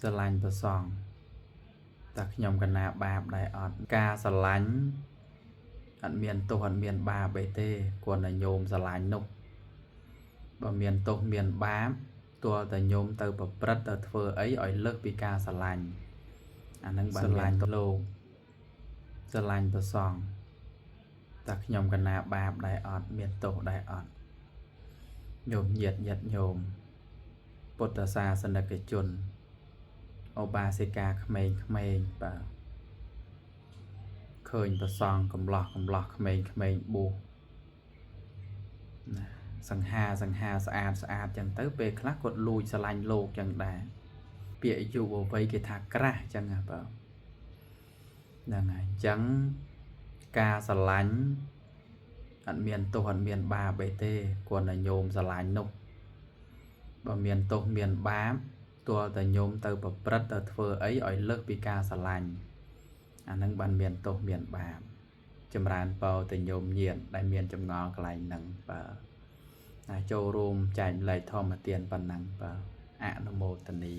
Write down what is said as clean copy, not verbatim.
ស្រឡាញ់ប្រសងតែខ្ញុំកណាបាបដែរអត់ការស្រឡាញ់អត់មានទោសអត់មានបាបអីទេគ្រាន់តែញោមស្រឡាញ់នោះបើមានទោសមានបាបទោះតែញោមទៅប្រព្រឹត្តទៅធ្វើអីឲ្យលើកពីការស្រឡាញ់អានឹងបានស្រឡាញ់លោកស្រឡាញ់ប្រសងតែខ្ញុំកណាបាបដែរអត់មានទោសដែរអត់ញោមញាតិញាតិញោមពុទ្ធសាសនិកជនឧបាសិកាក្មេងៗបាទឃើញប្រសងកំឡោះក្មេងប៊ូណាសង្ហាស្អាតចឹងទៅពេលខ្លះគាត់លួចស្រឡាញ់លោកចឹងដែរពាក្យយុវវ័យគេថាក្រាស់ចឹងហ៎បាទហ្នឹងហើយអញ្ចឹងការស្រឡាញ់អត់មានទោសអត់មានបាបអីទេគ្រាន់តែញោមស្រឡាញ់នោះបើមានទោសមានបាបទោះតែញោមទៅប្រព្រឹត្តទៅធ្វើអីឲ្យលើកពីការស្រឡាញ់អានឹងបានមានទោសមានបាបចម្រើនពរទៅញោមញាតិដែលមានចម្ងល់កន្លែងហ្នឹងបាទចូលរួមចែកលេខធម្មទានប៉ុណ្ណឹងបាទអនុមោទនា